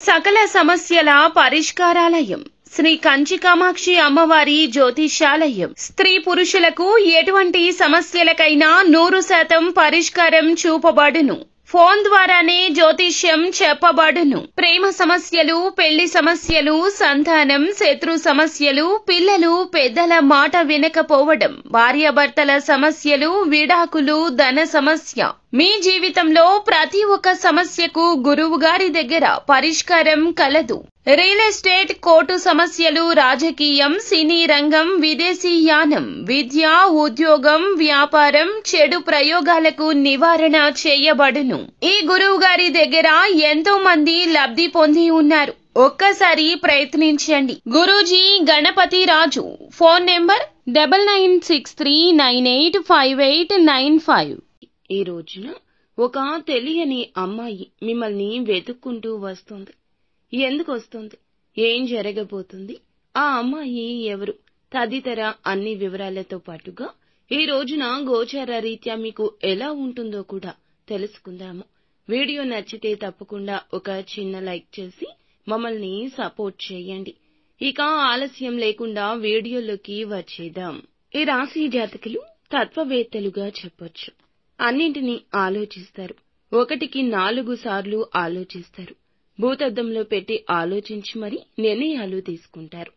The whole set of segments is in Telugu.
సకల సమస్యల పరిష్కారాలయం శ్రీ కంచి కామాక్షి అమ్మవారి జ్యోతిష్యాలయం. స్త్రీ పురుషులకు ఎటువంటి సమస్యలకైనా 100% పరిష్కారం చూపబడును. ఫోన్ ద్వారానే జ్యోతిష్యం చెప్పబడును. ప్రేమ సమస్యలు, పెళ్లి సమస్యలు, సంతానం, శత్రు సమస్యలు, పిల్లలు పెద్దల మాట వినకపోవడం, భార్యాభర్తల సమస్యలు, విడాకులు, ధన సమస్య, మీ జీవితంలో ప్రతి ఒక్క సమస్యకు గురువు గారి దగ్గర పరిష్కారం కలదు. రియల్ ఎస్టేట్, కోర్టు సమస్యలు, రాజకీయం, సినీ రంగం, విదేశీ యానం, విద్య, ఉద్యోగం, వ్యాపారం, చెడు ప్రయోగాలకు నివారణ చేయబడును. ఈ గురువు గారి దగ్గర ఎంతో మంది లబ్ధి పొంది ఉన్నారు. ఒక్కసారి ప్రయత్నించండి. గురూజీ గణపతి రాజు. Phone number 9963985895. ఈ రోజున ఒక తెలియని అమ్మాయి మిమ్మల్ని వెతుక్కుంటూ వస్తుంది. ఎందుకు వస్తుంది, ఏం జరగబోతుంది, ఆ అమ్మాయి ఎవరు తదితర అన్ని వివరాలతో పాటుగా ఈ రోజున గోచార రీత్యా మీకు ఎలా ఉంటుందో కూడా తెలుసుకుందాము. వీడియో నచ్చితే తప్పకుండా ఒక చిన్న లైక్ చేసి మమ్మల్ని సపోర్ట్ చేయండి. ఇక ఆలస్యం లేకుండా వీడియోలోకి వచ్చేద్దాం. ఈ రాశి జాతకులు తత్వవేత్తలుగా చెప్పొచ్చు. అన్నింటినీ ఆలోచిస్తారు. 1కి 4 సార్లు ఆలోచిస్తారు. భూతద్దంలో పెట్టి ఆలోచించి మరి నిర్ణయాలు తీసుకుంటారు.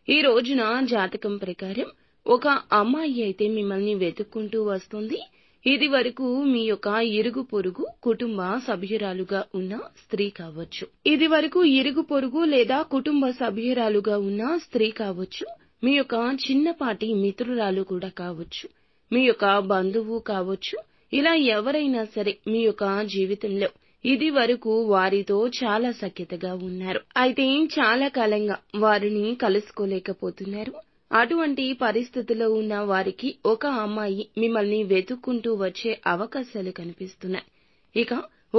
ఈ రోజున జాతకం ప్రకారం ఒక అమ్మాయి అయితే మిమ్మల్ని వెతుక్కుంటూ వస్తుంది. ఇది వరకు మీ యొక్క ఇరుగు పొరుగు కుటుంబ సభ్యురాలుగా ఉన్న స్త్రీ కావచ్చు. ఇది వరకు ఇరుగు పొరుగు లేదా కుటుంబ సభ్యురాలుగా ఉన్న స్త్రీ కావచ్చు. మీ యొక్క చిన్నపాటి మిత్రురాలు కూడా కావచ్చు. మీ యొక్క బంధువు కావచ్చు. ఇలా ఎవరైనా సరే మీ యొక్క జీవితంలో ఇది వరకు వారితో చాలా సఖ్యతగా ఉన్నారు. అయితే చాలా కాలంగా వారిని కలుసుకోలేకపోతున్నారు. అటువంటి పరిస్థితిలో ఉన్న వారికి ఒక అమ్మాయి మిమ్మల్ని వెతుక్కుంటూ వచ్చే అవకాశాలు కనిపిస్తున్నాయి. ఇక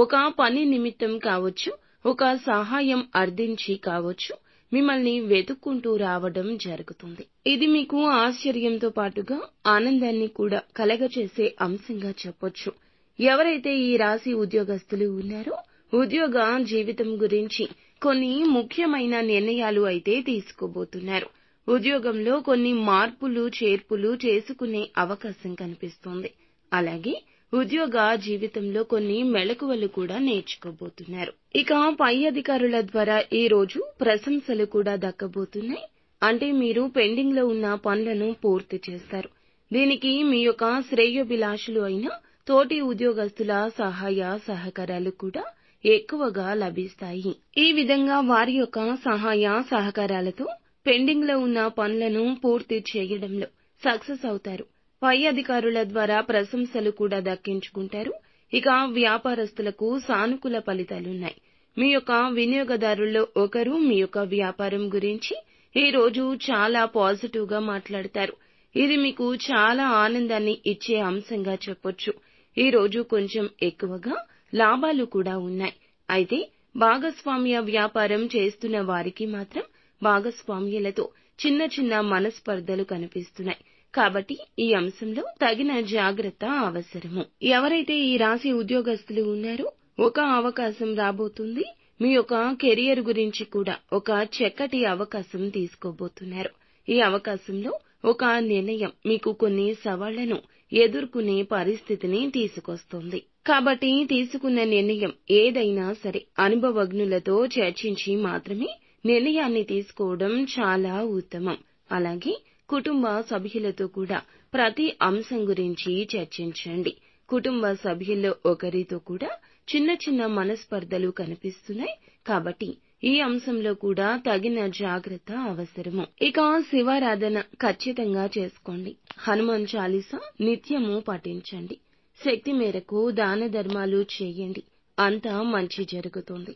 ఒక పని నిమిత్తం కావచ్చు, ఒక సహాయం అర్థించి కావచ్చు, మిమ్మల్ని వెతుక్కుంటూ రావడం జరుగుతుంది. ఇది మీకు ఆశ్చర్యంతో పాటుగా ఆనందాన్ని కూడా కలగచేసే అంశంగా చెప్పొచ్చు. ఎవరైతే ఈ రాశి ఉద్యోగస్తులు ఉన్నారో ఉద్యోగ జీవితం గురించి కొన్ని ముఖ్యమైన నిర్ణయాలు అయితే తీసుకోబోతున్నారు. ఉద్యోగంలో కొన్ని మార్పులు చేర్పులు చేసుకునే అవకాశం కనిపిస్తోంది. అలాగే ఉద్యోగ జీవితంలో కొన్ని మెళకువలు కూడా నేర్చుకోబోతున్నారు. ఇక పై అధికారుల ద్వారా ఈ రోజు ప్రశంసలు కూడా దక్కబోతున్నాయి. అంటే మీరు పెండింగ్ లో ఉన్న పనులను పూర్తి చేస్తారు. దీనికి మీ యొక్క శ్రేయోభిలాషులు అయిన తోటి ఉద్యోగస్తుల సహాయ సహకారాలు కూడా ఎక్కువగా లభిస్తాయి. ఈ విధంగా వారి యొక్క సహాయ సహకారాలతో పెండింగ్ లో ఉన్న పనులను పూర్తి చేయడంలో సక్సెస్ అవుతారు. పై అధికారుల ద్వారా ప్రశంసలు కూడా దక్కించుకుంటారు. ఇక వ్యాపారస్తులకు సానుకూల ఫలితాలున్నాయి. మీ యొక్క వినియోగదారుల్లో ఒకరు మీ యొక్క వ్యాపారం గురించి ఈ రోజు చాలా పాజిటివ్ గా మాట్లాడతారు. ఇది మీకు చాలా ఆనందాన్ని ఇచ్చే అంశంగా చెప్పొచ్చు. ఈ రోజు కొంచెం ఎక్కువగా లాభాలు కూడా ఉన్నాయి. అయితే భాగస్వామ్య వ్యాపారం చేస్తున్న వారికి మాత్రం భాగస్వామ్యులతో చిన్న చిన్న మనస్పర్ధలు కనిపిస్తున్నాయి. కాబట్టి ఈ అంశంలో తగిన జాగ్రత్త అవసరము. ఎవరైతే ఈ రాశి ఉద్యోగస్తులు ఉన్నారో ఒక అవకాశం రాబోతుంది. మీ యొక్క కెరియర్ గురించి కూడా ఒక చక్కటి అవకాశం తీసుకోబోతున్నారు. ఈ అవకాశంలో ఒక నిర్ణయం మీకు కొన్ని సవాళ్లను ఎదుర్కొనే పరిస్థితిని తీసుకొస్తుంది. కాబట్టి తీసుకున్న నిర్ణయం ఏదైనా సరే అనుభవజ్ఞులతో చర్చించి మాత్రమే నిర్ణయాన్ని తీసుకోవడం చాలా ఉత్తమం. అలాగే కుటుంబ సభ్యులతో కూడా ప్రతి అంశం గురించి చర్చించండి. కుటుంబ సభ్యుల్లో ఒకరితో కూడా చిన్న చిన్న మనస్పర్ధలు కనిపిస్తున్నాయి. కాబట్టి ఈ అంశంలో కూడా తగిన జాగ్రత్త అవసరము. ఇక శివారాధన ఖచ్చితంగా చేసుకోండి. హనుమాన్ చాలీసా నిత్యము పఠించండి. శక్తి మేరకు దాన ధర్మాలు చేయండి. అంతా మంచి జరుగుతుంది.